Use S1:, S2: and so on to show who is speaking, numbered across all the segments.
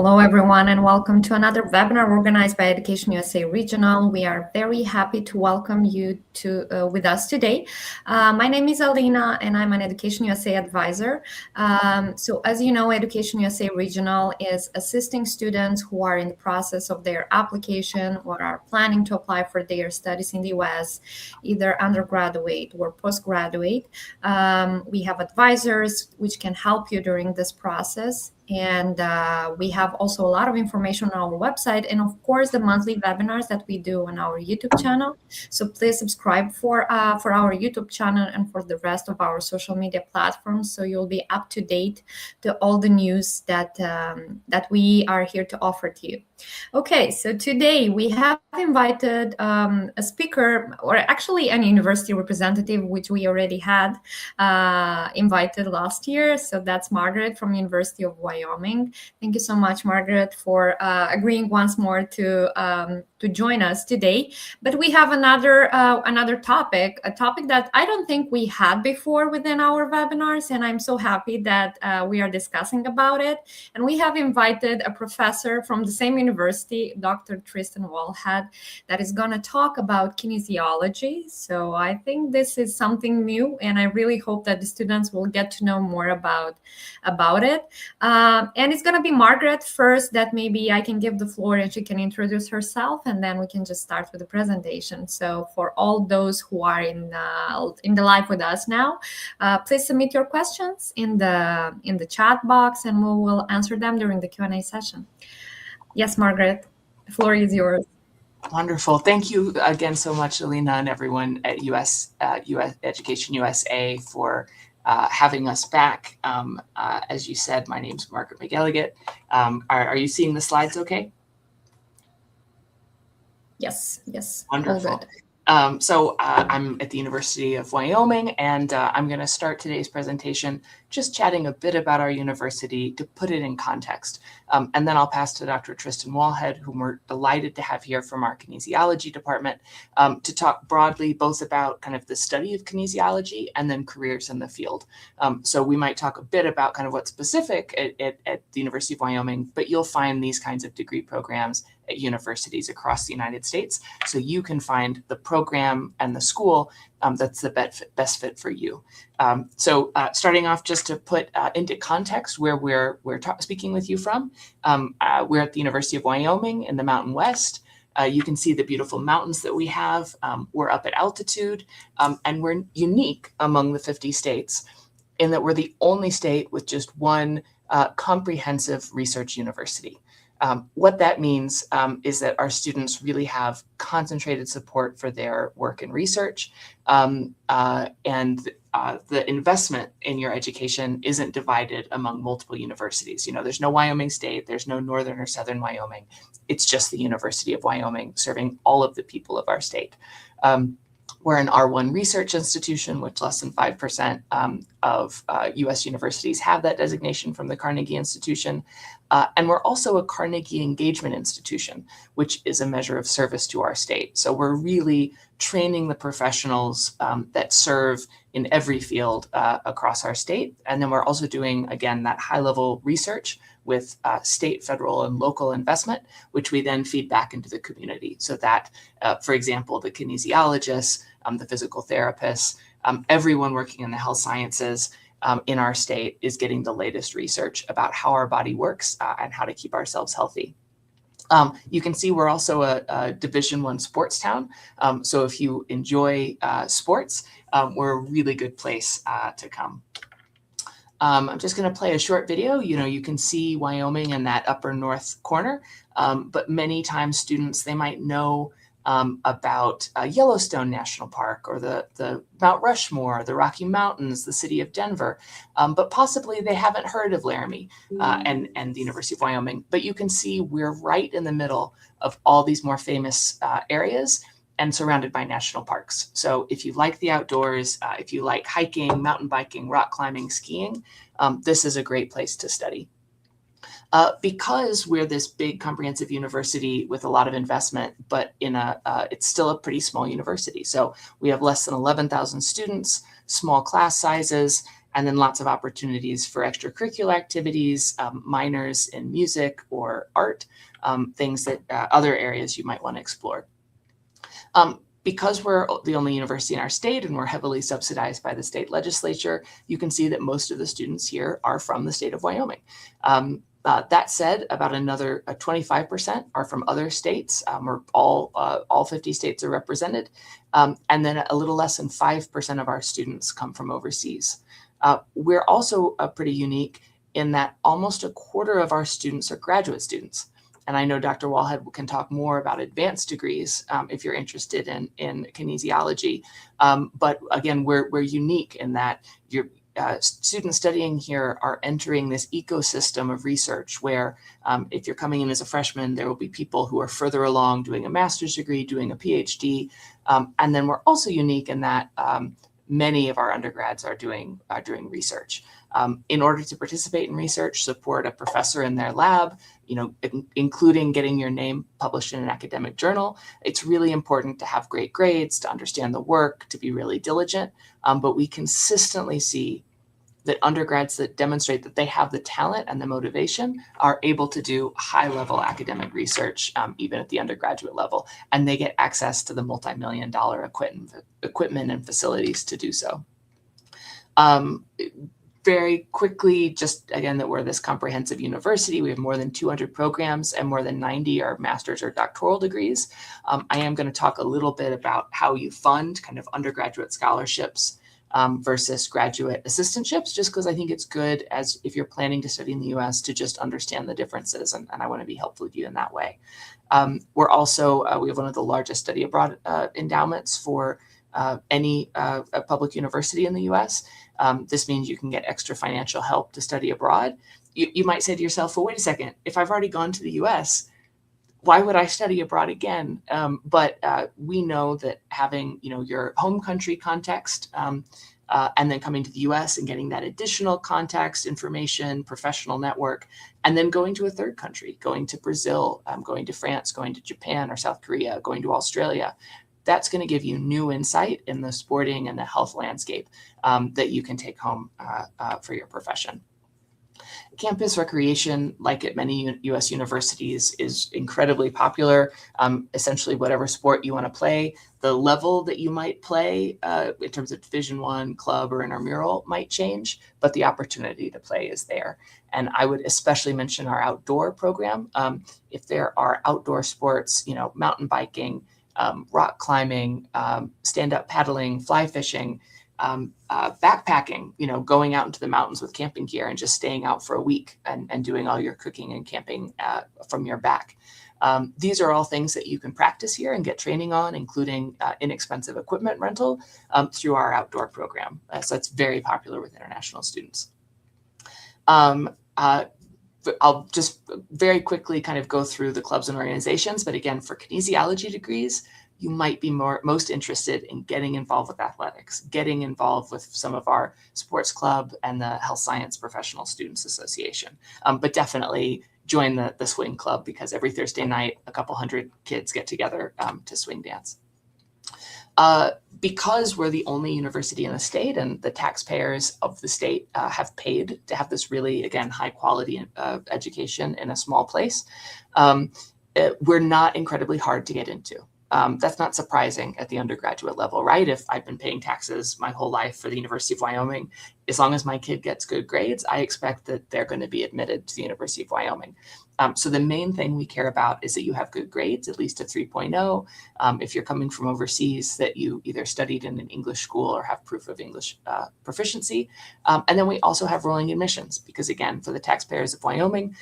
S1: Hello, everyone, and welcome to another webinar organized by Education USA Regional. We are very happy to welcome you with us today. My name is Alina, and I'm an Education USA advisor. So as you know, Education USA Regional is assisting students who are in the process of their application or are planning to apply for their studies in the US, either undergraduate or postgraduate. We have advisors which can help you during this process. And we have also a lot of information on our website and, of course, the monthly webinars that we do on our YouTube channel. So please subscribe for our YouTube channel and for the rest of our social media platforms, so you'll be up to date to all the news that we are here to offer to you. Okay, so today we have invited a speaker, or actually an university representative, which we already had invited last year. So that's Margaret from University of Wyoming. Thank you so much, Margaret, for agreeing once more to join us today. But we have another topic, a topic that I don't think we had before within our webinars, and I'm so happy that we are discussing about it. And we have invited a professor from the same university, Dr. Tristan Wallhead, that is going to talk about kinesiology. So I think this is something new, and I really hope that the students will get to know more about it. And it's going to be Margaret first, that maybe I can give the floor and she can introduce herself, and then we can just start with the presentation. So for all those who are in the live with us now, please submit your questions in the chat box, and we will answer them during the Q&A session. Yes, Margaret, the floor is yours.
S2: Wonderful. Thank you again so much, Alina, and everyone at US Education USA for having us back. As you said, my name's Margaret McElligott. Are you seeing the slides okay?
S1: Yes.
S2: Wonderful.
S1: All good.
S2: So I'm at the University of Wyoming, and I'm going to start today's presentation just chatting a bit about our university to put it in context. And then I'll pass to Dr. Tristan Wallhead, whom we're delighted to have here from our kinesiology department, to talk broadly both about kind of the study of kinesiology and then careers in the field. So we might talk a bit about kind of what's specific at the University of Wyoming, but you'll find these kinds of degree programs at universities across the United States. So you can find the program and the school that's the best fit for you. So starting off, just to put into context where we're speaking with you from, we're at the University of Wyoming in the Mountain West. You can see the beautiful mountains that we have. We're up at altitude, and we're unique among the 50 states in that we're the only state with just one comprehensive research university. What that means is that our students really have concentrated support for their work and research, and the investment in your education isn't divided among multiple universities. You know, there's no Wyoming State, there's no Northern or Southern Wyoming. It's just the University of Wyoming serving all of the people of our state. We're an R1 research institution, which less than 5% of US universities have that designation from the Carnegie Institution. And we're also a Carnegie Engagement Institution, which is a measure of service to our state. So we're really training the professionals that serve in every field across our state. And then we're also doing, again, that high-level research with state, federal, and local investment, which we then feed back into the community. So that, for example, the kinesiologists, the physical therapists, everyone working in the health sciences in our state is getting the latest research about how our body works and how to keep ourselves healthy. You can see we're also a Division I sports town. So if you enjoy sports, we're a really good place to come. I'm just going to play a short video. You know, you can see Wyoming in that upper north corner, but many times students, they might know about Yellowstone National Park or the Mount Rushmore, the Rocky Mountains, the city of Denver, but possibly they haven't heard of Laramie and the University of Wyoming. But you can see we're right in the middle of all these more famous areas and surrounded by national parks. So if you like the outdoors, if you like hiking, mountain biking, rock climbing, skiing, this is a great place to study. Because we're this big comprehensive university with a lot of investment, but it's still a pretty small university. So we have less than 11,000 students, small class sizes, and then lots of opportunities for extracurricular activities, minors in music or art, things that other areas you might want to explore. Because we're the only university in our state and we're heavily subsidized by the state legislature, you can see that most of the students here are from the state of Wyoming. That said, about another 25% are from other states, or all 50 states are represented. And then a little less than 5% of our students come from overseas. We're also pretty unique in that almost a quarter of our students are graduate students. And I know Dr. Wallhead can talk more about advanced degrees if you're interested in kinesiology. But again, we're unique in that your students studying here are entering this ecosystem of research where if you're coming in as a freshman, there will be people who are further along doing a master's degree, doing a PhD. And then we're also unique in that many of our undergrads are doing research. In order to participate in research, support a professor in their lab, including getting your name published in an academic journal, it's really important to have great grades, to understand the work, to be really diligent. But we consistently see that undergrads that demonstrate that they have the talent and the motivation are able to do high-level academic research, even at the undergraduate level, and they get access to the multi-million-dollar equipment and facilities to do so. Very quickly, just again, that we're this comprehensive university. We have more than 200 programs and more than 90 are master's or doctoral degrees. I am going to talk a little bit about how you fund kind of undergraduate scholarships versus graduate assistantships, just because I think it's good as if you're planning to study in the US to just understand the differences, and I want to be helpful to you in that way. We're also, we have one of the largest study abroad endowments for any public university in the US. This means you can get extra financial help to study abroad. You might say to yourself, well, wait a second, if I've already gone to the US, why would I study abroad again? But we know that having your home country context and then coming to the US and getting that additional context, information, professional network, and then going to a third country, going to Brazil, going to France, going to Japan or South Korea, going to Australia, that's going to give you new insight in the sporting and the health landscape that you can take home for your profession. Campus recreation, like at many US universities, is incredibly popular. Essentially, whatever sport you want to play, the level that you might play in terms of Division I, club, or intramural might change, but the opportunity to play is there. And I would especially mention our outdoor program. If there are outdoor sports, mountain biking, rock climbing, stand-up paddling, fly fishing, backpacking, going out into the mountains with camping gear and just staying out for a week and doing all your cooking and camping from your back. These are all things that you can practice here and get training on, including inexpensive equipment rental through our outdoor program. So it's very popular with international students. I'll just very quickly kind of go through the clubs and organizations, but again, for kinesiology degrees, you might be most interested in getting involved with athletics, getting involved with some of our sports club and the Health Science Professional Students Association. But definitely join the swing club, because every Thursday night, a couple hundred kids get together to swing dance. Because we're the only university in the state and the taxpayers of the state have paid to have this really, again, high quality education in a small place, we're not incredibly hard to get into. That's not surprising at the undergraduate level, right? If I've been paying taxes my whole life for the University of Wyoming, as long as my kid gets good grades, I expect that they're going to be admitted to the University of Wyoming. So the main thing we care about is that you have good grades, at least a 3.0. If you're coming from overseas, that you either studied in an English school or have proof of English proficiency. And then we also have rolling admissions, because again, for the taxpayers of Wyoming,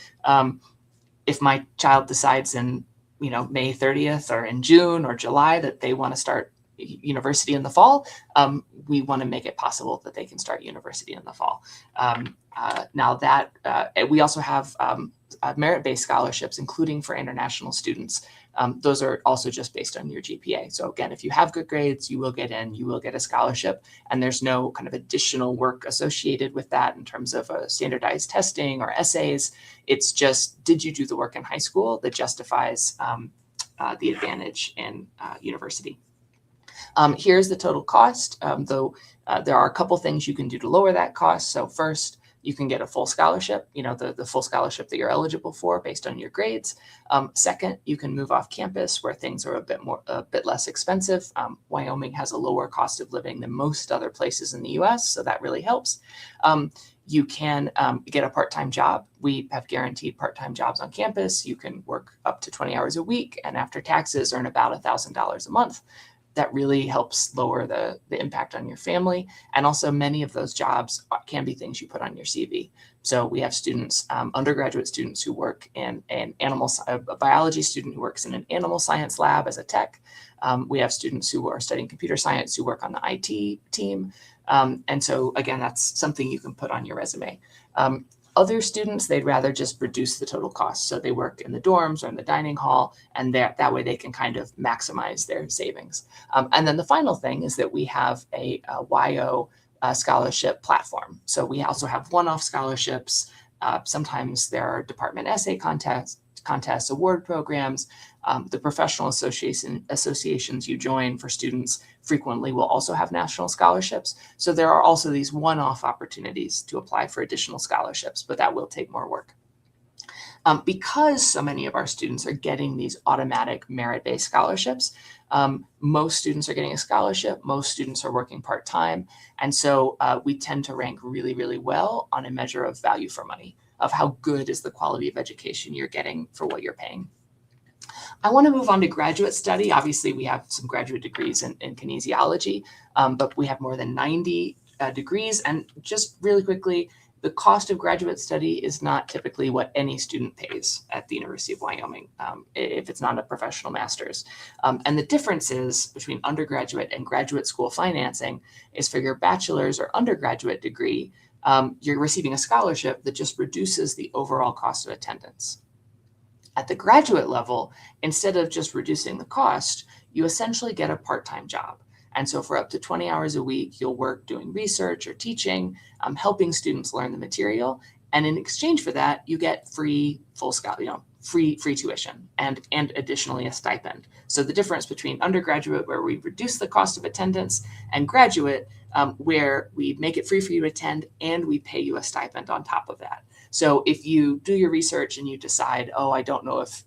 S2: if my child decides in May 30th or in June or July that they want to start university in the fall, we want to make it possible that they can start university in the fall. Now that we also have merit-based scholarships, including for international students. Those are also just based on your GPA. So again, if you have good grades, you will get in, you will get a scholarship, and there's no kind of additional work associated with that in terms of standardized testing or essays. It's just, did you do the work in high school that justifies the advantage in university? Here's the total cost, though there are a couple things you can do to lower that cost. So first, you can get a full scholarship, the full scholarship that you're eligible for based on your grades. Second, you can move off campus where things are a bit less expensive. Wyoming has a lower cost of living than most other places in the US, so that really helps. You can get a part-time job. We have guaranteed part-time jobs on campus. You can work up to 20 hours a week, and after taxes earn about $1,000 a month. That really helps lower the impact on your family. And also many of those jobs can be things you put on your CV. So we have students, undergraduate students who work in a biology student who works in an animal science lab as a tech. We have students who are studying computer science who work on the IT team. And so again, that's something you can put on your resume. Other students, they'd rather just reduce the total cost. So they work in the dorms or in the dining hall, and that way they can kind of maximize their savings. And then the final thing is that we have a YO scholarship platform. So we also have one-off scholarships. Sometimes there are department essay contests, award programs. The professional associations you join for students frequently will also have national scholarships. So there are also these one-off opportunities to apply for additional scholarships, but that will take more work. Because so many of our students are getting these automatic merit-based scholarships, most students are getting a scholarship, most students are working part-time, and so we tend to rank really, really well on a measure of value for money, of how good is the quality of education you're getting for what you're paying. I want to move on to graduate study. Obviously, we have some graduate degrees in kinesiology, but we have more than 90 degrees. And just really quickly, the cost of graduate study is not typically what any student pays at the University of Wyoming if it's not a professional master's. And the differences between undergraduate and graduate school financing is for your bachelor's or undergraduate degree, you're receiving a scholarship that just reduces the overall cost of attendance. At the graduate level, instead of just reducing the cost, you essentially get a part-time job. And so for up to 20 hours a week, you'll work doing research or teaching, helping students learn the material. And in exchange for that, you get free full scholarship, free tuition and additionally a stipend. So the difference between undergraduate, where we reduce the cost of attendance, and graduate, where we make it free for you to attend and we pay you a stipend on top of that. So if you do your research and you decide, oh, I don't know if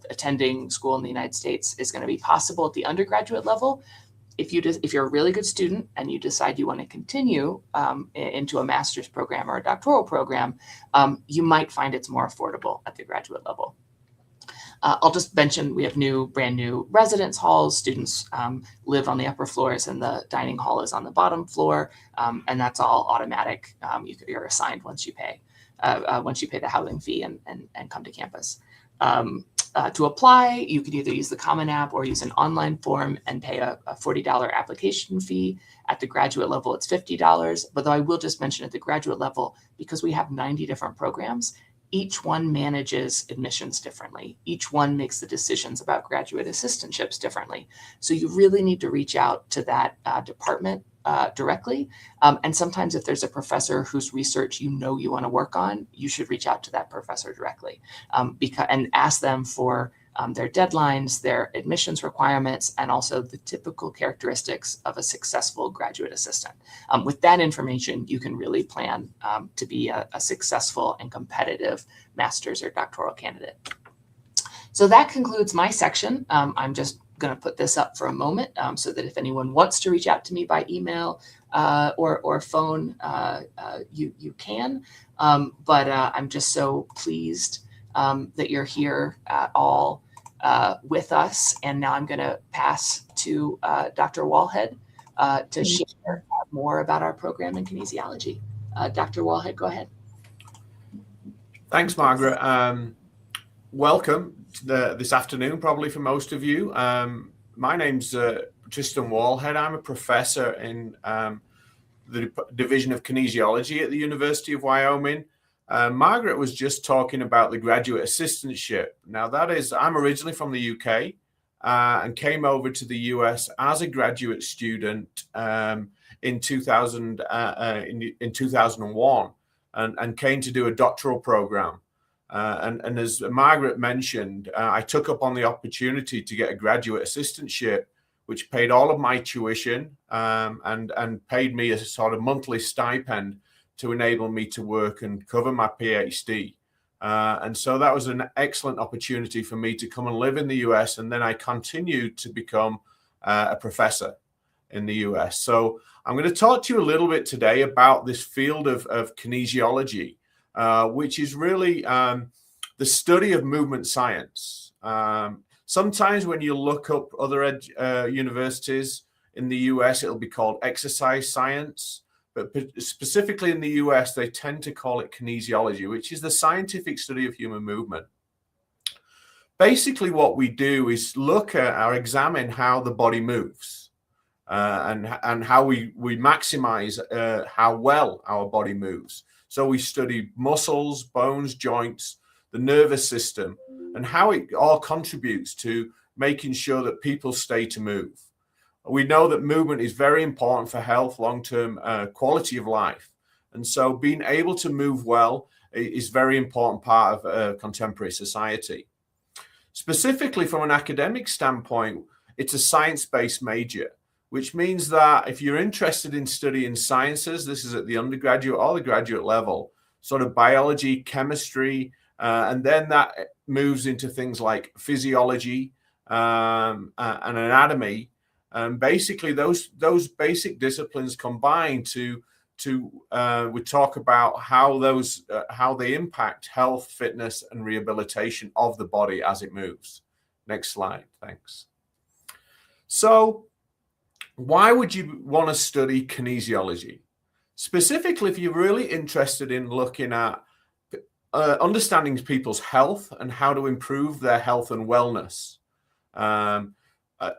S2: attending school in the United States is going to be possible at the undergraduate level, if you're a really good student and you decide you want to continue into a master's program or a doctoral program, you might find it's more affordable at the graduate level. I'll just mention we have brand new residence halls. Students live on the upper floors and the dining hall is on the bottom floor, and that's all automatic. You're assigned once you pay the housing fee and come to campus. To apply, you can either use the Common App or use an online form and pay a $40 application fee. At the graduate level, it's $50. But though I will just mention at the graduate level, because we have 90 different programs, each one manages admissions differently. Each one makes the decisions about graduate assistantships differently. So you really need to reach out to that department directly. And sometimes if there's a professor whose research you want to work on, you should reach out to that professor directly and ask them for their deadlines, their admissions requirements, and also the typical characteristics of a successful graduate assistant. With that information, you can really plan to be a successful and competitive master's or doctoral candidate. So that concludes my section. I'm just going to put this up for a moment so that if anyone wants to reach out to me by email or phone, you can. But I'm just so pleased that you're here all with us. And now I'm going to pass to Dr. Wallhead to share more about our program in kinesiology. Dr. Wallhead, go ahead.
S3: Thanks, Margaret. Welcome to this afternoon, probably for most of you. My name's Tristan Wallhead. I'm a professor in the Division of Kinesiology at the University of Wyoming. Margaret was just talking about the graduate assistantship. Now, I'm originally from the UK and came over to the US as a graduate student in 2001 and came to do a doctoral program. And as Margaret mentioned, I took up on the opportunity to get a graduate assistantship which paid all of my tuition and paid me a sort of monthly stipend to enable me to work and cover my PhD. And so that was an excellent opportunity for me to come and live in the US. And then I continued to become a professor in the US. So I'm going to talk to you a little bit today about this field of kinesiology, which is really the study of movement science. Sometimes when you look up other universities in the US, it'll be called exercise science. But specifically in the US, they tend to call it kinesiology, which is the scientific study of human movement. Basically, what we do is look at or examine how the body moves and how we maximize how well our body moves. So we study muscles, bones, joints, the nervous system, and how it all contributes to making sure that people stay to move. We know that movement is very important for health, long-term quality of life. And so being able to move well is a very important part of contemporary society. Specifically from an academic standpoint, it's a science-based major, which means that if you're interested in studying sciences, this is at the undergraduate or the graduate level, sort of biology, chemistry, and then that moves into things like physiology and anatomy. Basically, those basic disciplines combine to we talk about how they impact health, fitness, and rehabilitation of the body as it moves. Next slide, thanks. So, why would you want to study kinesiology? Specifically, if you're really interested in looking at understanding people's health and how to improve their health and wellness.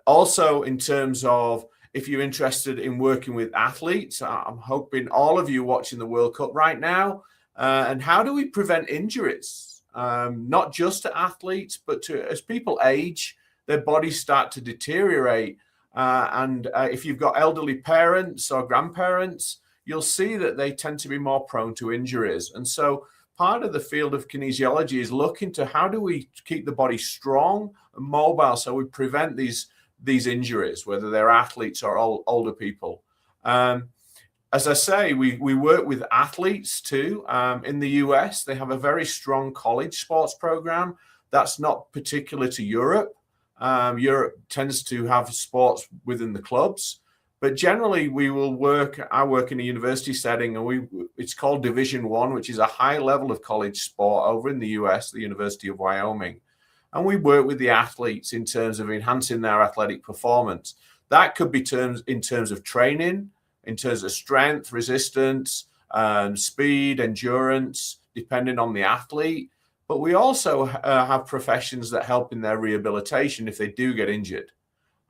S3: Also, in terms of if you're interested in working with athletes, I'm hoping all of you watching the World Cup right now, and how do we prevent injuries, not just to athletes, but as people age, their bodies start to deteriorate. And if you've got elderly parents or grandparents, you'll see that they tend to be more prone to injuries. And so part of the field of kinesiology is looking to how do we keep the body strong and mobile so we prevent these injuries, whether they're athletes or older people. As I say, we work with athletes too. In the US, they have a very strong college sports program. That's not particular to Europe. Europe tends to have sports within the clubs. But generally, I work in a university setting, and it's called Division I, which is a high level of college sport over in the US, the University of Wyoming. And we work with the athletes in terms of enhancing their athletic performance. That could be in terms of training, in terms of strength, resistance, speed, endurance, depending on the athlete. But we also have professions that help in their rehabilitation if they do get injured.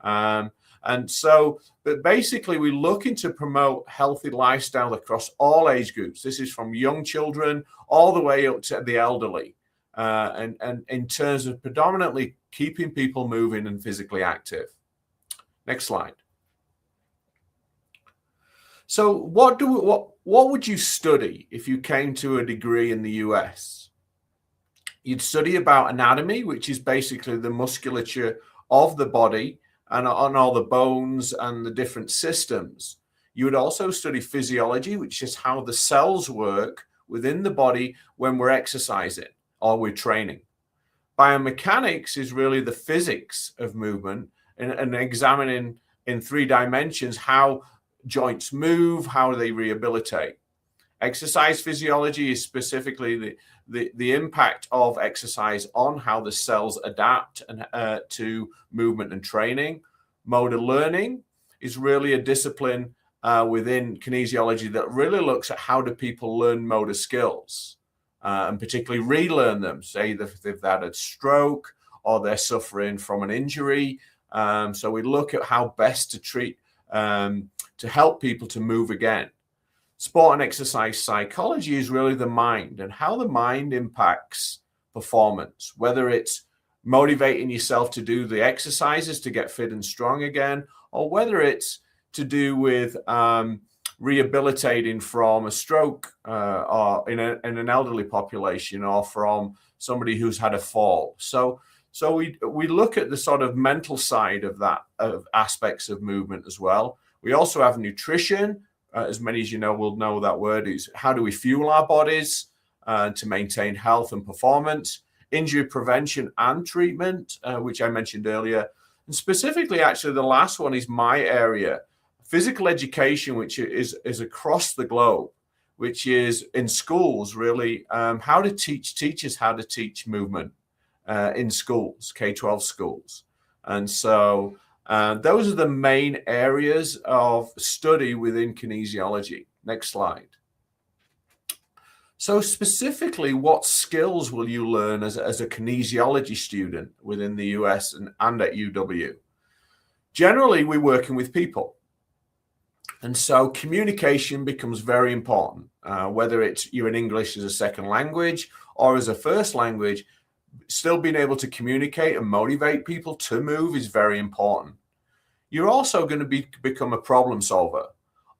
S3: But basically, we're looking to promote healthy lifestyle across all age groups. This is from young children all the way up to the elderly, and in terms of predominantly keeping people moving and physically active. Next slide. So what would you study if you came to a degree in the US? You'd study about anatomy, which is basically the musculature of the body and on all the bones and the different systems. You would also study physiology, which is how the cells work within the body when we're exercising or we're training. Biomechanics is really the physics of movement and examining in 3 dimensions how joints move, how they rehabilitate. Exercise physiology is specifically the impact of exercise on how the cells adapt and to movement and training. Motor learning is really a discipline within kinesiology that really looks at how do people learn motor skills and particularly relearn them, say if they've had a stroke or they're suffering from an injury. So we look at how best to treat, to help people to move again. Sport and exercise psychology is really the mind and how the mind impacts performance, whether it's motivating yourself to do the exercises to get fit and strong again, or whether it's to do with rehabilitating from a stroke or in an elderly population or from somebody who's had a fall. So So we look at the sort of mental side of that, of aspects of movement as well. We also have nutrition. As many as you know will know that word is how do we fuel our bodies to maintain health and performance, injury prevention and treatment, which I mentioned earlier. And specifically, actually, the last one is my area, physical education, which is across the globe, which is in schools, really, how to teach teachers how to teach movement in schools, K-12 schools. And so those are the main areas of study within kinesiology. Next slide. So specifically, what skills will you learn as a kinesiology student within the US and at UW? Generally, we're working with people. And so communication becomes very important, whether it's you're in English as a second language or as a first language. Still being able to communicate and motivate people to move is very important. You're also going to become a problem solver.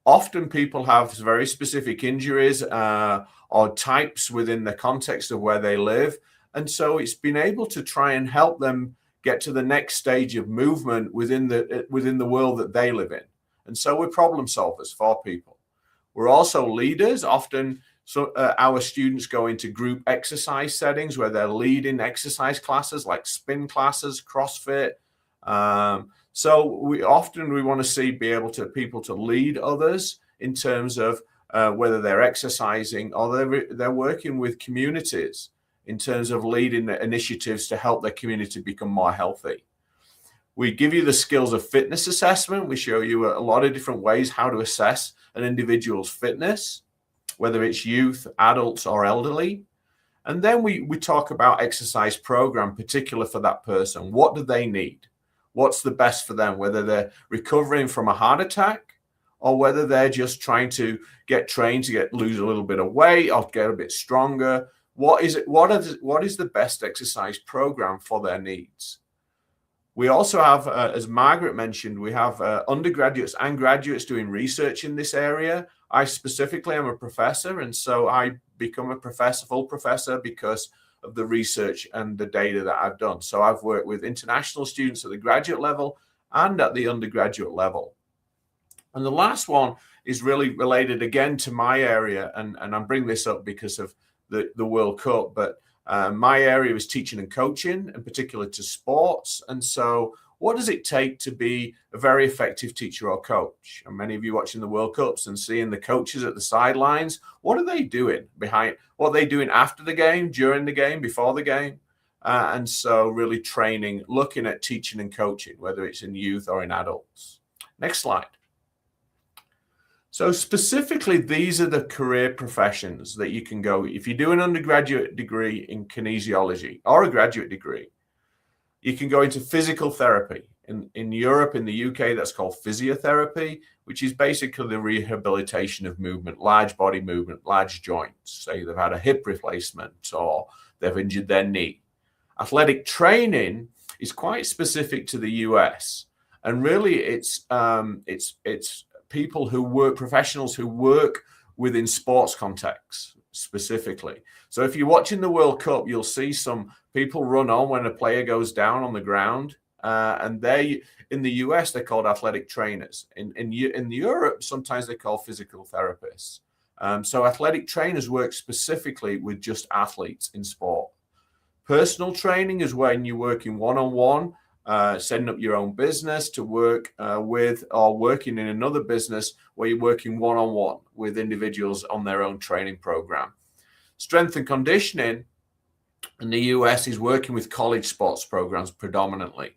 S3: Often people have very specific injuries or types within the context of where they live. And so it's been able to try and help them get to the next stage of movement within the world that they live in. And so we're problem solvers for people. We're also leaders. Often our students go into group exercise settings where they're leading exercise classes like spin classes, CrossFit. So we want to be able to people to lead others in terms of whether they're exercising or they're working with communities in terms of leading initiatives to help their community become more healthy. We give you the skills of fitness assessment. We show you a lot of different ways how to assess an individual's fitness, whether it's youth, adults, or elderly. And then we talk about exercise program, particular for that person. What do they need? What's the best for them, whether they're recovering from a heart attack or whether they're just trying to get trained to lose a little bit of weight or get a bit stronger. What is the best exercise program for their needs? We also have, as Margaret mentioned, we have undergraduates and graduates doing research in this area. I specifically am a professor, and so I become a full professor because of the research and the data that I've done. So I've worked with international students at the graduate level and at the undergraduate level. And the last one is really related again to my area, and I'm bringing this up because of the World Cup, but my area is teaching and coaching, in particular to sports. And so what does it take to be a very effective teacher or coach? And many of you watching the World Cups and seeing the coaches at the sidelines, what are they doing what are they doing after the game, during the game, before the game? And so really training, looking at teaching and coaching, whether it's in youth or in adults. Next slide. So specifically, these are the career professions that you can go. If you do an undergraduate degree in kinesiology or a graduate degree, you can go into physical therapy. In Europe, in the UK, that's called physiotherapy, which is basically the rehabilitation of movement, large body movement, large joints. Say they've had a hip replacement or they've injured their knee. Athletic training is quite specific to the US. And really it's people who work, professionals who work within sports contexts specifically. So if you're watching the World Cup, you'll see some people run on when a player goes down on the ground. And in the US, they're called athletic trainers. In Europe, sometimes they're called physical therapists. So athletic trainers work specifically with just athletes in sport. Personal training is when you're working one-on-one, setting up your own business to work with, or working in another business where you're working one-on-one with individuals on their own training program. Strength and conditioning in the US is working with college sports programs predominantly.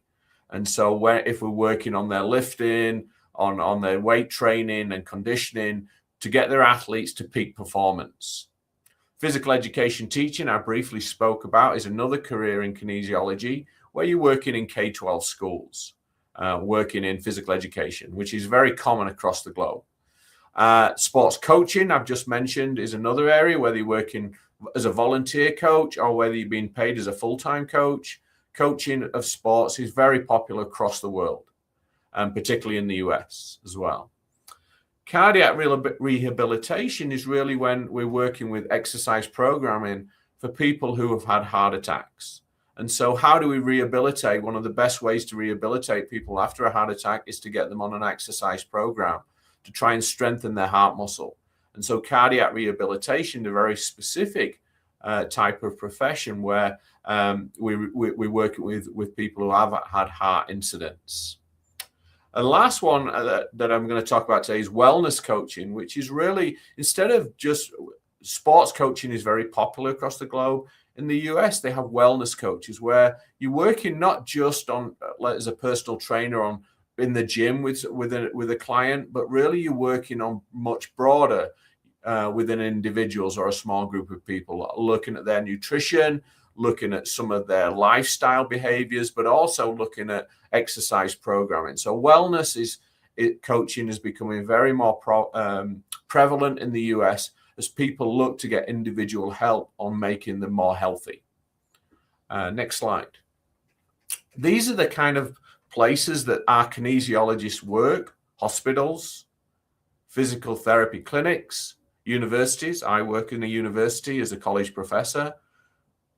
S3: And so if we're working on their lifting, on their weight training and conditioning to get their athletes to peak performance. Physical education teaching, I briefly spoke about, is another career in kinesiology where you're working in K-12 schools, working in physical education, which is very common across the globe. Sports coaching, I've just mentioned, is another area, whether you're working as a volunteer coach or whether you're being paid as a full-time coach. Coaching of sports is very popular across the world, and particularly in the US as well. Cardiac rehabilitation is really when we're working with exercise programming for people who have had heart attacks. And so how do we rehabilitate? One of the best ways to rehabilitate people after a heart attack is to get them on an exercise program to try and strengthen their heart muscle. And so cardiac rehabilitation, a very specific type of profession where we work with people who have had heart incidents. And the last one that I'm going to talk about today is wellness coaching, which is really, instead of just sports coaching is very popular across the globe. In the US, they have wellness coaches where you're working not just on as a personal trainer on in the gym with a client, but really you're working on much broader within individuals or a small group of people, looking at their nutrition, looking at some of their lifestyle behaviors, but also looking at exercise programming. So wellness coaching is becoming very more prevalent in the US as people look to get individual help on making them more healthy. Next slide. These are the kind of places that our kinesiologists work: hospitals, physical therapy clinics, universities. I work in a university as a college professor.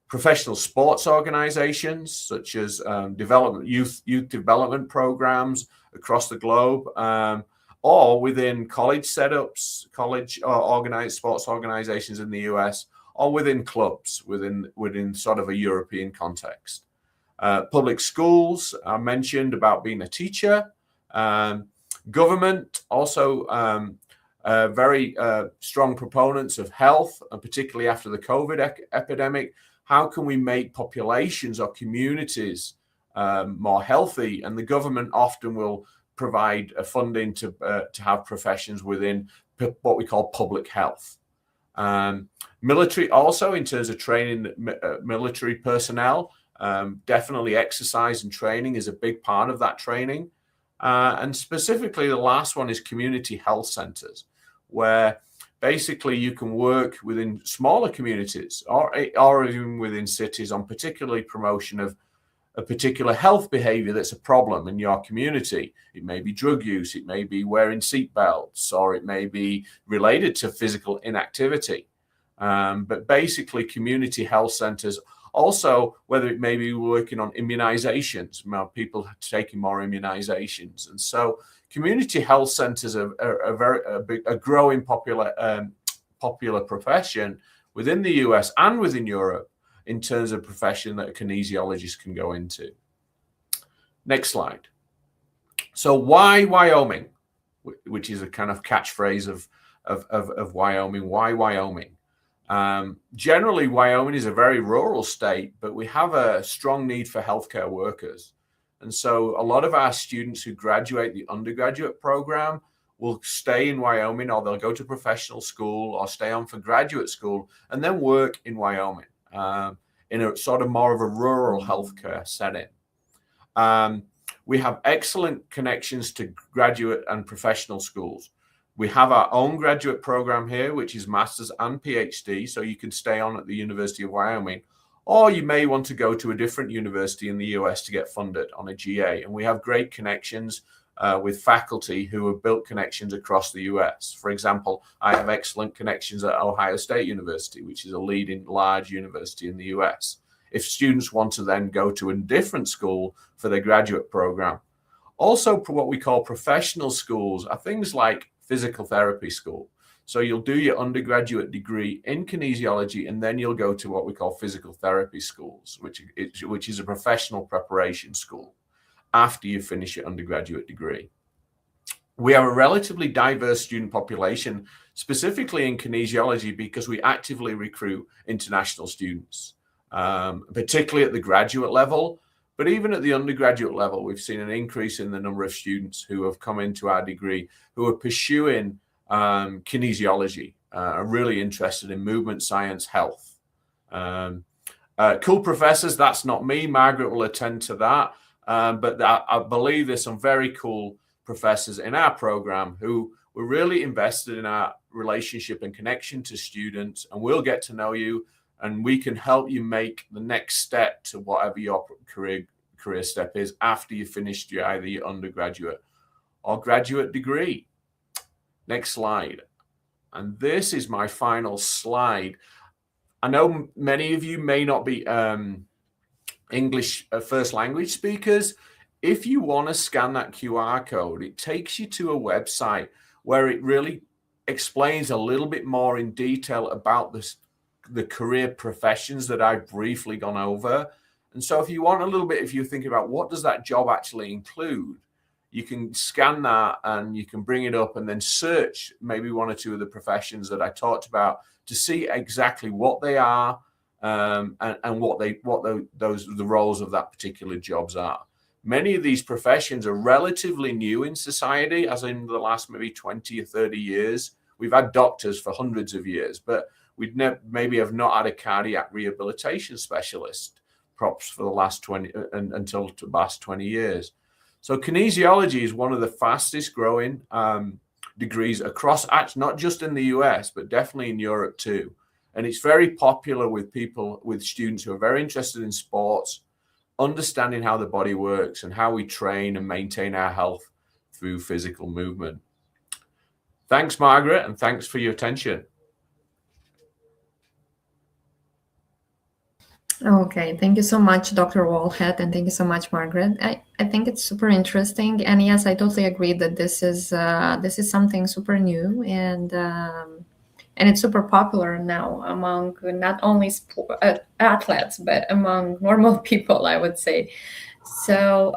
S3: Professional sports organizations such as youth development programs across the globe, or within college setups, college organized sports organizations in the US, or within clubs within sort of a European context. Public schools, I mentioned about being a teacher. Government also very strong proponents of health, and particularly after the COVID epidemic. How can we make populations or communities more healthy? And the government often will provide funding to have professions within what we call public health. Military also, in terms of training military personnel, definitely exercise and training is a big part of that training. And specifically, the last one is community health centers, where basically you can work within smaller communities or even within cities on particularly promotion of a particular health behavior that's a problem in your community. It may be drug use, it may be wearing seatbelts, or it may be related to physical inactivity. But basically community health centers, also whether it may be working on immunizations, people taking more immunizations. And so community health centers are a growing popular profession within the US and within Europe in terms of profession that a kinesiologist can go into. Next slide. So why Wyoming, which is a kind of catchphrase of Wyoming? Why Wyoming? Generally, Wyoming is a very rural state, but we have a strong need for healthcare workers. And so a lot of our students who graduate the undergraduate program will stay in Wyoming, or they'll go to professional school or stay on for graduate school and then work in Wyoming in a sort of more of a rural healthcare setting. We have excellent connections to graduate and professional schools. We have our own graduate program here, which is master's and PhD, so you can stay on at the University of Wyoming, or you may want to go to a different university in the US to get funded on a GA. And we have great connections with faculty who have built connections across the US. For example, I have excellent connections at Ohio State University, which is a leading large university in the US. If students want to then go to a different school for their graduate program. Also, what we call professional schools are things like physical therapy school. So you'll do your undergraduate degree in kinesiology, and then you'll go to what we call physical therapy schools, which is a professional preparation school after you finish your undergraduate degree. We have a relatively diverse student population, specifically in kinesiology, because we actively recruit international students, particularly at the graduate level. But even at the undergraduate level, we've seen an increase in the number of students who have come into our degree who are pursuing kinesiology, are really interested in movement science, health. Cool professors, that's not me. Margaret will attend to that. But I believe there's some very cool professors in our program who were really invested in our relationship and connection to students, and we'll get to know you, and we can help you make the next step to whatever your career step is after you finished either your undergraduate or graduate degree. Next slide. And this is my final slide. I know many of you may not be English first language speakers, if you want to scan that QR code, it takes you to a website where it really explains a little bit more in detail about the career professions that I've briefly gone over. And so if you want a little bit, if you're thinking about what does that job actually include, you can scan that and you can bring it up and then search maybe one or two of the professions that I talked about to see exactly what they are, and what the roles of that particular jobs are. Many of these professions are relatively new in society, as in the last maybe 20 or 30 years. We've had doctors for hundreds of years, but we'd maybe have not had a cardiac rehabilitation specialist props for the last 20 until the last 20 years. So kinesiology is one of the fastest growing degrees across, not just in the US, but definitely in Europe too. And it's very popular with people, with students who are very interested in sports, understanding how the body works and how we train and maintain our health through physical movement. Thanks, Margaret, and thanks for your attention.
S1: Okay, thank you so much, Dr. Wallhead, and thank you so much, Margaret. I think it's super interesting, and yes, I totally agree that this is something super new, and it's super popular now among not only athletes but among normal people, I would say. So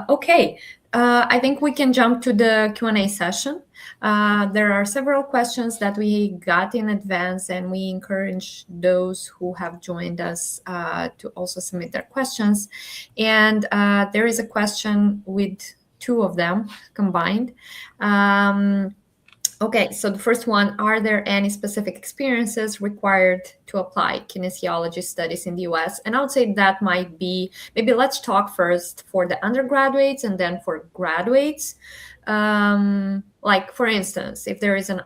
S1: okay, I think we can jump to the Q&A session. There are several questions that we got in advance, and we encourage those who have joined us to also submit their questions. And there is a question with two of them combined. Okay, so the first one, are there any specific experiences required to apply kinesiology studies in the US? And I would say that might be, maybe let's talk first for the undergraduates and then for graduates. Like, for instance, if there is a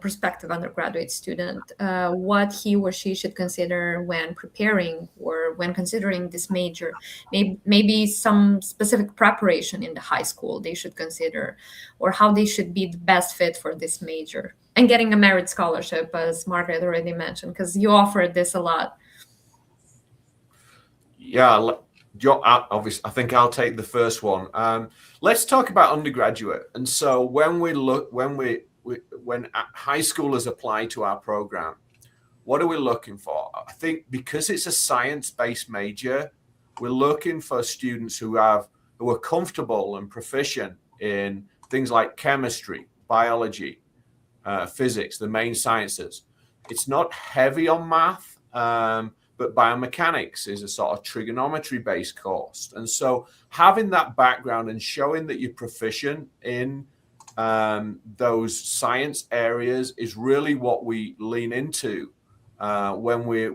S1: prospective undergraduate student, what he or she should consider when preparing or when considering this major, maybe some specific preparation in the high school they should consider, or how they should be the best fit for this major, and getting a merit scholarship, as Margaret already mentioned, because you offered this a lot.
S3: Yeah, obviously, I think I'll take the first one. Let's talk about undergraduate. And so when high schoolers apply to our program, what are we looking for? I think because it's a science-based major, we're looking for students who are comfortable and proficient in things like chemistry, biology, physics, the main sciences. It's not heavy on math, but biomechanics is a sort of trigonometry-based course. And so having that background and showing that you're proficient in those science areas is really what we lean into when we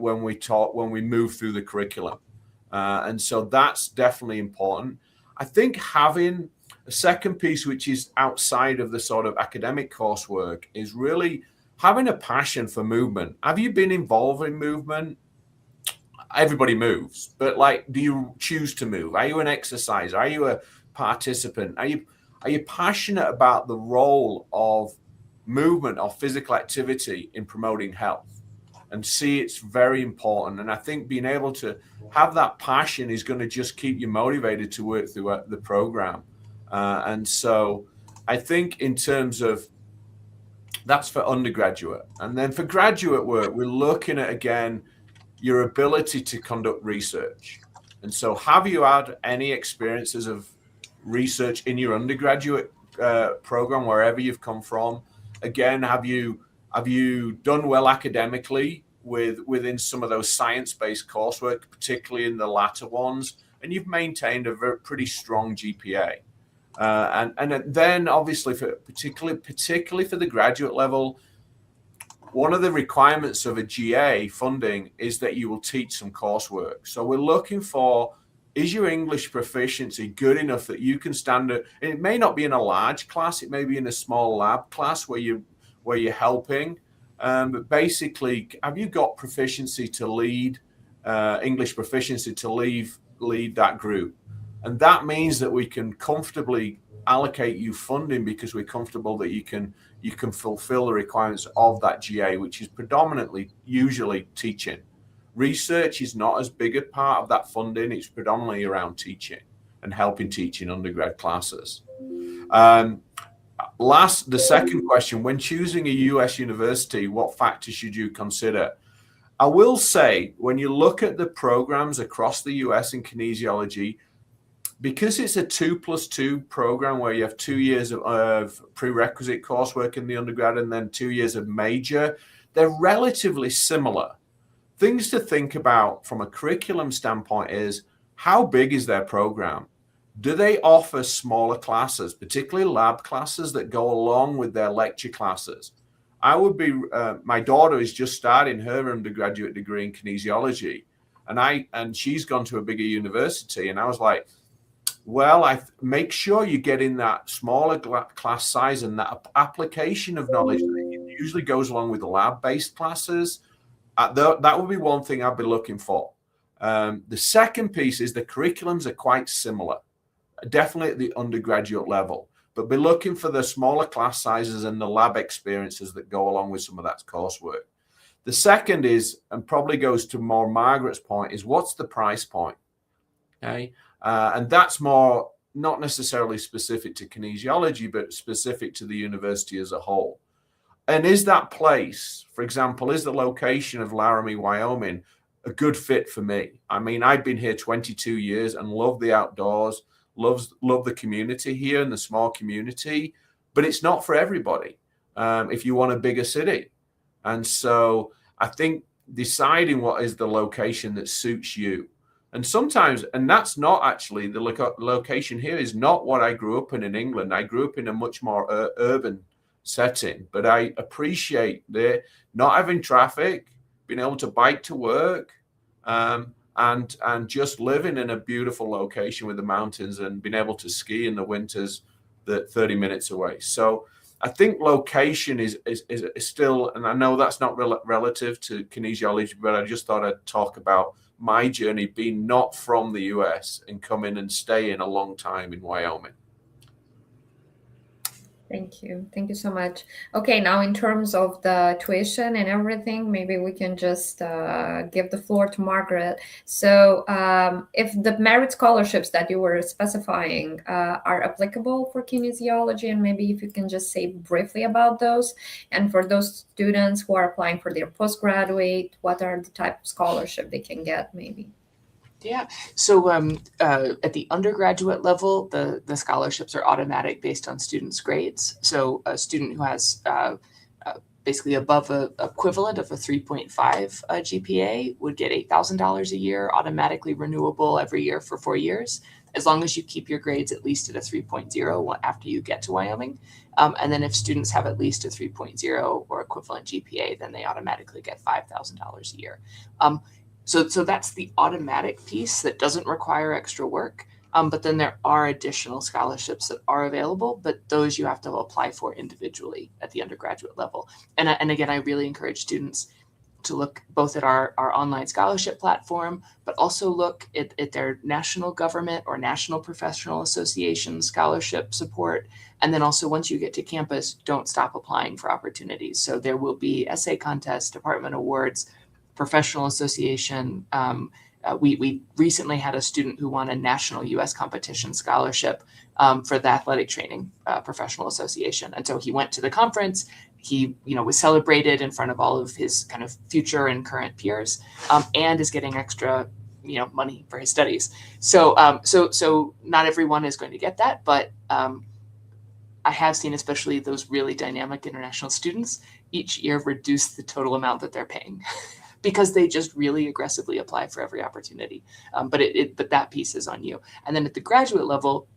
S3: move through the curriculum. And so that's definitely important. I think having a second piece, which is outside of the sort of academic coursework, is really having a passion for movement. Have you been involved in movement? Everybody moves, but like, do you choose to move? Are you an exerciser? Are you a participant? Are you passionate about the role of movement or physical activity in promoting health? And see, it's very important. And I think being able to have that passion is going to just keep you motivated to work through the program. And so I think in terms of, that's for undergraduate. And then for graduate work, we're looking at, again, your ability to conduct research. And so have you had any experiences of research in your undergraduate program, wherever you've come from? Again, have you done well academically within some of those science-based coursework, particularly in the latter ones, and you've maintained a pretty strong GPA? And then obviously particularly for the graduate level, one of the requirements of a GA funding is that you will teach some coursework. So we're looking for, is your English proficiency good enough that you can stand it? It may not be in a large class, it may be in a small lab class where you're helping. But basically, have you got proficiency to lead, English proficiency to lead that group? And that means that we can comfortably allocate you funding because we're comfortable that you can fulfill the requirements of that GA, which is predominantly usually teaching. Research is not as big a part of that funding. It's predominantly around teaching and helping teaching undergrad classes. The second question, when choosing a US university, what factors should you consider? I will say, when you look at the programs across the US in kinesiology, because it's a 2+2 program where you have 2 years of prerequisite coursework in the undergrad and then 2 years of major, they're relatively similar. Things to think about from a curriculum standpoint is, how big is their program? Do they offer smaller classes, particularly lab classes that go along with their lecture classes? My daughter is just starting her undergraduate degree in kinesiology, and she's gone to a bigger university. And I was like, well, make sure you get in that smaller class size, and that application of knowledge that usually goes along with the lab-based classes. That would be one thing I'd be looking for. The second piece is the curriculums are quite similar, definitely at the undergraduate level, but be looking for the smaller class sizes and the lab experiences that go along with some of that coursework. The second is, and probably goes to more Margaret's point, is what's the price point? Okay. And that's more not necessarily specific to kinesiology, but specific to the university as a whole. And is that place, for example, is the location of Laramie, Wyoming, a good fit for me? I mean, I've been here 22 years and love the outdoors, love the community here and the small community, but it's not for everybody if you want a bigger city. And so I think deciding what is the location that suits you. And sometimes, and that's not actually, the location here is not what I grew up in England. I grew up in a much more urban setting, but I appreciate the not having traffic, being able to bike to work, and just living in a beautiful location with the mountains and being able to ski in the winters that 30 minutes away. So I think location is still, and I know that's not relative to kinesiology, but I just thought I'd talk about my journey being not from the US and coming and staying a long time in Wyoming.
S1: Thank you. Thank you so much. Okay, now in terms of the tuition and everything, maybe we can just give the floor to Margaret. So if the merit scholarships that you were specifying are applicable for kinesiology, and maybe if you can just say briefly about those, and for those students who are applying for their postgraduate, what are the type of scholarship they can get maybe?
S2: Yeah. So at the undergraduate level, the scholarships are automatic based on students' grades. So a student who has basically above a equivalent of a 3.5 GPA would get $8,000 a year, automatically renewable every year for 4 years, as long as you keep your grades at least at a 3.0 after you get to Wyoming. And then if students have at least a 3.0 or equivalent GPA, then they automatically get $5,000 a year. So that's the automatic piece that doesn't require extra work. But then there are additional scholarships that are available, but those you have to apply for individually at the undergraduate level. And again, I really encourage students to look both at our online scholarship platform, but also look at their national government or national professional association scholarship support. And then also, once you get to campus, don't stop applying for opportunities. So there will be essay contests, department awards, professional association. We recently had a student who won a national U.S. competition scholarship for the athletic training professional association. And so he went to the conference. He, was celebrated in front of all of his kind of future and current peers, and is getting extra, money for his studies. So not everyone is going to get that, but I have seen, especially those really dynamic international students, each year reduce the total amount that they're paying. Because they just really aggressively apply for every opportunity. But that piece is on you. And then at the graduate level,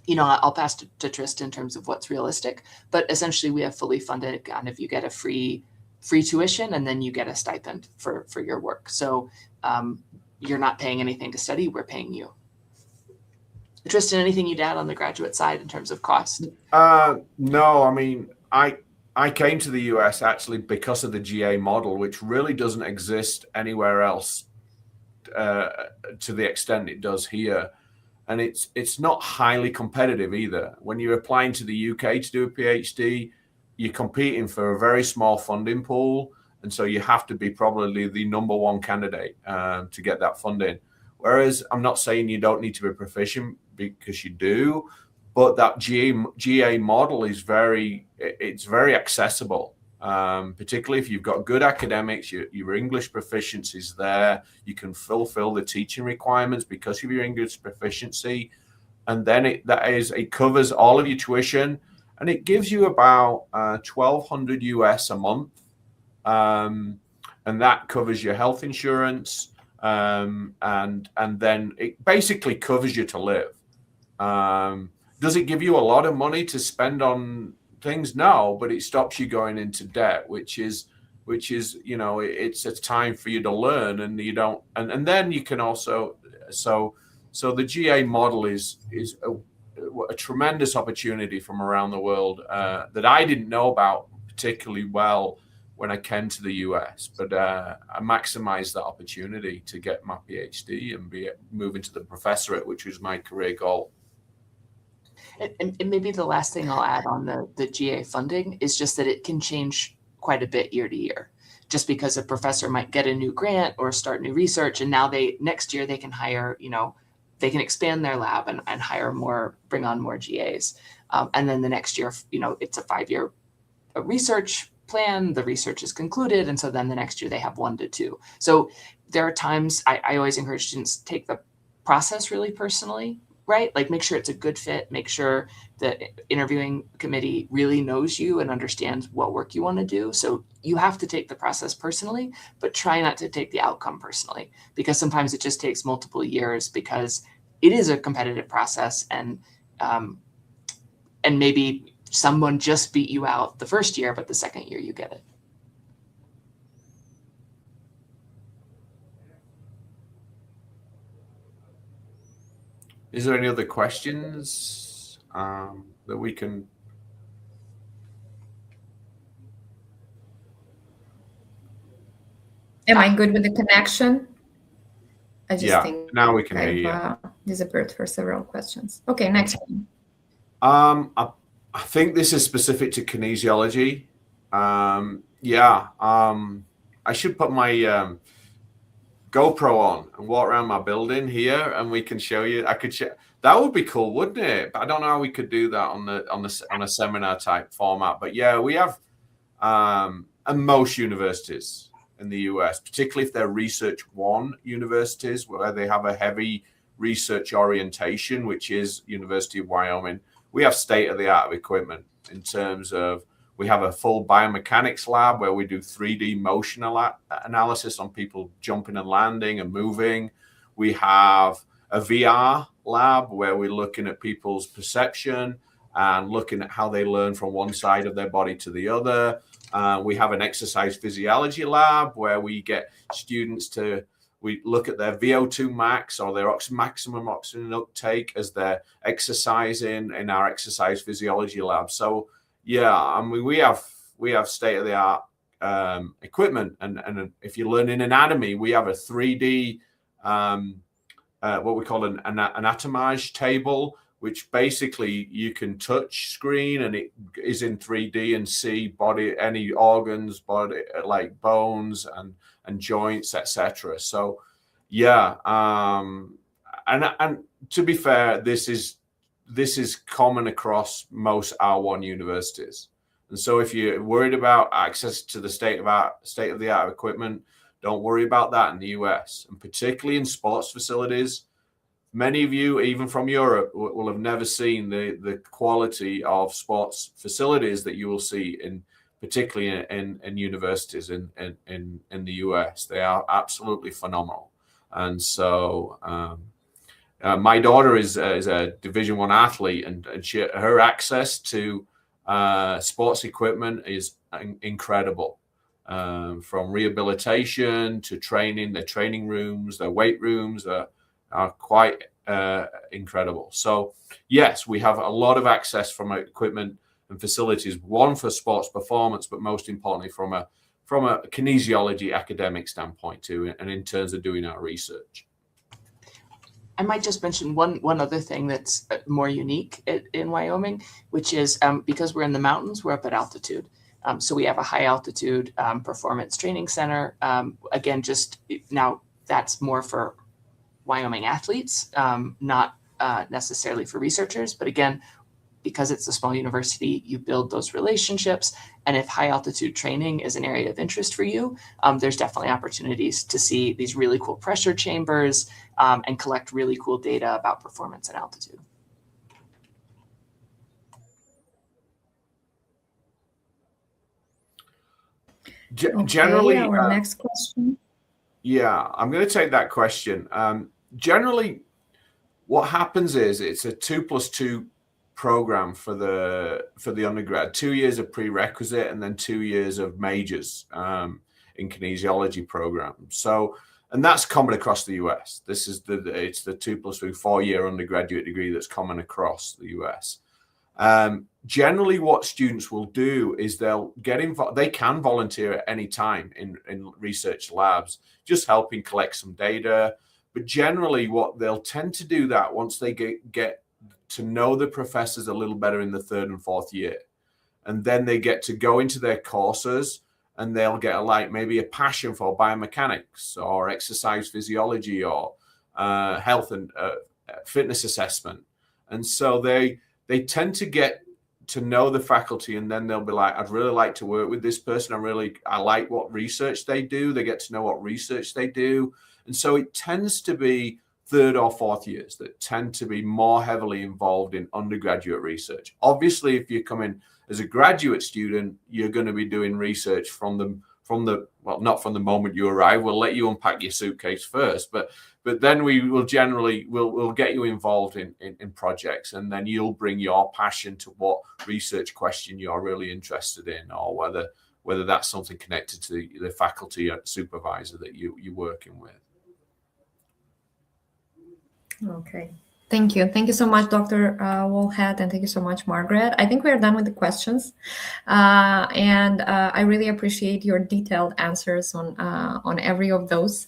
S2: I'll pass to Tristan in terms of what's realistic, but essentially we have fully funded kind of, you get a free tuition and then you get a stipend for your work. So you're not paying anything to study, we're paying you. Tristan, anything you'd add on the graduate side in terms of cost?
S3: No, I mean, I came to the US actually because of the GA model, which really doesn't exist anywhere else to the extent it does here. And it's not highly competitive either. When you're applying to the UK to do a PhD, you're competing for a very small funding pool. And so you have to be probably the number one candidate to get that funding. Whereas I'm not saying you don't need to be proficient, because you do, but that GA model is very accessible. Particularly if you've got good academics, your English proficiency is there, you can fulfill the teaching requirements because of your English proficiency, and then it covers all of your tuition, and it gives you about $1,200 US a month, and that covers your health insurance, and then it basically covers you to live. Does it give you a lot of money to spend on things? No, but it stops you going into debt, which is it's a time for you to learn, and you don't, and then you can also, so the GA model is a tremendous opportunity from around the world that I didn't know about particularly well when I came to the US, but I maximized that opportunity to get my PhD and move into the professorate, which was my career goal.
S2: And maybe the last thing I'll add on the GA funding is just that it can change quite a bit year to year. Just because a professor might get a new grant or start new research, and now next year they can hire, they can expand their lab and hire more, bring on more GAs. And then the next year, it's a 5-year research plan, the research is concluded, and so then the next year they have 1 to 2. So there are times I always encourage students to take the process really personally, right? Like, make sure it's a good fit, make sure the interviewing committee really knows you and understands what work you want to do. So you have to take the process personally, but try not to take the outcome personally, because sometimes it just takes multiple years because it is a competitive process, and maybe someone just beat you out the first year, but the second year you get it.
S3: Is there any other questions that we can?
S1: Am I good with the connection? I just think
S3: now we can hear you.
S1: Disappeared for several questions. Okay, next one.
S3: I think this is specific to kinesiology. I should put my GoPro on and walk around my building here, and we can show you. I could show. That would be cool, wouldn't it? But I don't know how we could do that on a seminar type format. But yeah, we have, and most universities in the US, particularly if they're Research 1 universities where they have a heavy research orientation, which is University of Wyoming, we have state-of-the-art equipment in terms of, we have a full biomechanics lab where we do 3D motion analysis on people jumping and landing and moving. We have a VR lab where we're looking at people's perception and looking at how they learn from one side of their body to the other. We have an exercise physiology lab where we get students we look at their VO2 max or their maximum oxygen uptake as they're exercising in our exercise physiology lab. So yeah, I mean, we have state-of-the-art equipment, and if you're learning anatomy, we have a 3D what we call an anatomage table, which basically you can touch screen and it is in 3D and see any organs, body, like bones and joints, etc. So yeah, and to be fair, this is common across most R1 universities. And so if you're worried about access to the state-of-the-art equipment, don't worry about that in the US, and particularly in sports facilities. Many of you, even from Europe, will have never seen the quality of sports facilities that you will see particularly in universities in the US. They are absolutely phenomenal. And so my daughter is a Division I athlete, and her access to sports equipment is incredible. From rehabilitation to training, their training rooms, their weight rooms are quite incredible. So yes, we have a lot of access from equipment and facilities, one for sports performance, but most importantly from a kinesiology academic standpoint too, and in terms of doing our research.
S2: I might just mention one other thing that's more unique in Wyoming, which is because we're in the mountains, we're up at altitude. So we have a high altitude performance training center. Again, just now that's more for Wyoming athletes, not necessarily for researchers. But again, because it's a small university, you build those relationships. And if high altitude training is an area of interest for you, there's definitely opportunities to see these really cool pressure chambers and collect really cool data about performance and altitude.
S3: Generally,
S1: our next question.
S3: Yeah, I'm going to take that question. Generally, what happens is it's a 2+2 program for the undergrad, 2 years of prerequisite and then 2 years of majors in kinesiology programs. So, and that's common across the US. It's the 2+2 4-year undergraduate degree that's common across the US. Generally, what students will do is they'll get involved. They can volunteer at any time in research labs, just helping collect some data. But generally, what they'll tend to do that once they get to know the professors a little better in the 3rd and 4th year, and then they get to go into their courses, and they'll get maybe a passion for biomechanics or exercise physiology or health and fitness assessment, and so they tend to get to know the faculty, and then they'll be like, I'd really like to work with this person. I like what research they do. They get to know what research they do. And so it tends to be 3rd or 4th years that tend to be more heavily involved in undergraduate research. Obviously, if you come in as a graduate student, you're going to be doing research from the not from the moment you arrive. We'll let you unpack your suitcase first, but then we will generally we'll get you involved in projects, and then you'll bring your passion to what research question you're really interested in, or whether that's something connected to the faculty or supervisor that you're working with.
S1: Okay. Thank you. Thank you so much, Dr. Woolhead, and thank you so much, Margaret. I think we're done with the questions. And I really appreciate your detailed answers on every of those.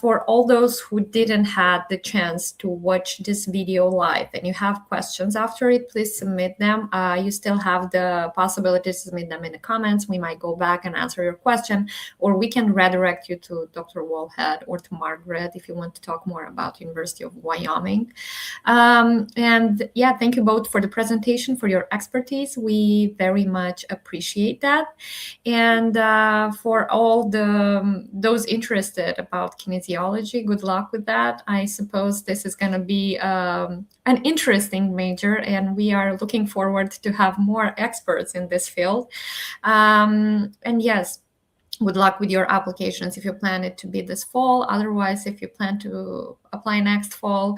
S1: For all those who didn't have the chance to watch this video live and you have questions after it, please submit them. You still have the possibility to submit them in the comments. We might go back and answer your question, or we can redirect you to Dr. Woolhead or to Margaret if you want to talk more about University of Wyoming. And yeah, thank you both for the presentation, for your expertise. We very much appreciate that. And for all those interested about kinesiology, good luck with that. I suppose this is going to be an interesting major, and we are looking forward to have more experts in this field. And yes, good luck with your applications if you plan it to be this fall. Otherwise, if you plan to apply next fall,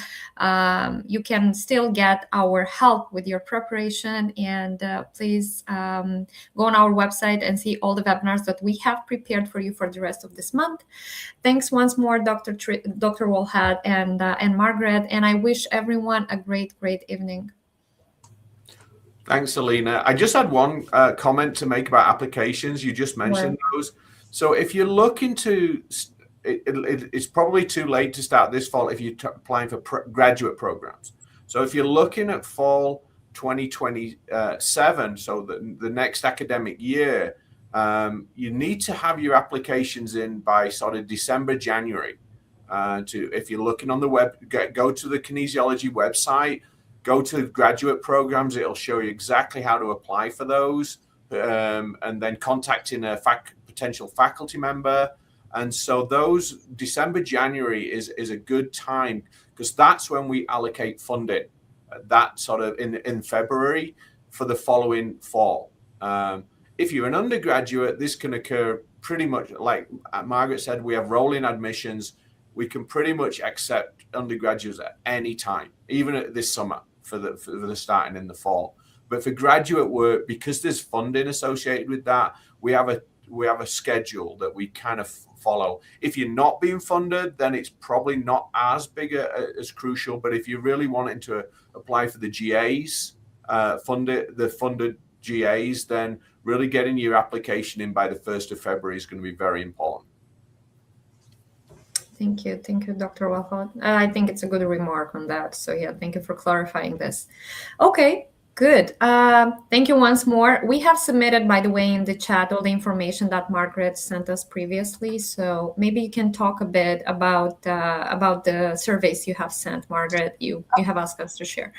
S1: you can still get our help with your preparation. And please go on our website and see all the webinars that we have prepared for you for the rest of this month. Thanks once more, Dr. Woolhead and Margaret. And I wish everyone a great evening.
S3: Thanks, Alina. I just had one comment to make about applications. You just mentioned those. So if you're looking to, it's probably too late to start this fall if you're applying for graduate programs. So if you're looking at fall 2027, so the next academic year, you need to have your applications in by sort of December, January. If you're looking on the web, go to the kinesiology website, go to graduate programs. It'll show you exactly how to apply for those, and then contacting a potential faculty member. And so those December, January is a good time, because that's when we allocate funding, that sort of in February for the following fall. If you're an undergraduate, this can occur pretty much like Margaret said. We have rolling admissions. We can pretty much accept undergraduates at any time, even this summer for the starting in the fall. But for graduate work, because there's funding associated with that, we have a schedule that we kind of follow. If you're not being funded, then it's probably not as big as crucial. But if you're really wanting to apply for the GAs, the funded GAs, then really getting your application in by the 1st of February is going to be very important.
S1: Thank you, Dr. Woolhead. I think it's a good remark on that. So yeah, thank you for clarifying this. Okay, Good. Thank you once more. We have submitted, by the way, in the chat all the information that Margaret sent us previously. So maybe you can talk a bit about the surveys you have sent, Margaret. You have asked us to share.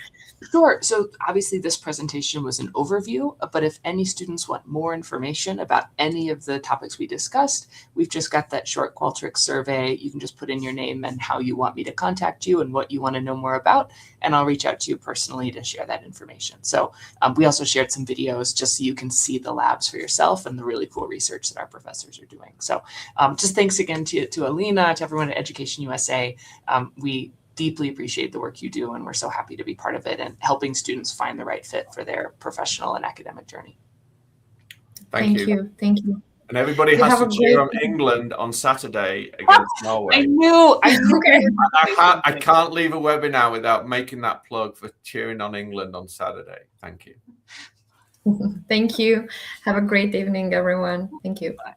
S2: Sure. So obviously this presentation was an overview, but if any students want more information about any of the topics we discussed, we've just got that short Qualtrics survey. You can just put in your name and how you want me to contact you and what you want to know more about, and I'll reach out to you personally to share that information. So we also shared some videos just so you can see the labs for yourself and the really cool research that our professors are doing. So just thanks again to Alina, to everyone at Education USA. We deeply appreciate the work you do, and we're so happy to be part of it and helping students find the right fit for their professional and academic journey.
S1: Thank you. Thank you.
S3: And everybody has to cheer on England on Saturday against Norway.
S2: I knew.
S1: Okay.
S3: I can't leave a webinar without making that plug for cheering on England on Saturday. Thank you.
S1: Thank you. Have a great evening, everyone. Thank you.
S2: Bye.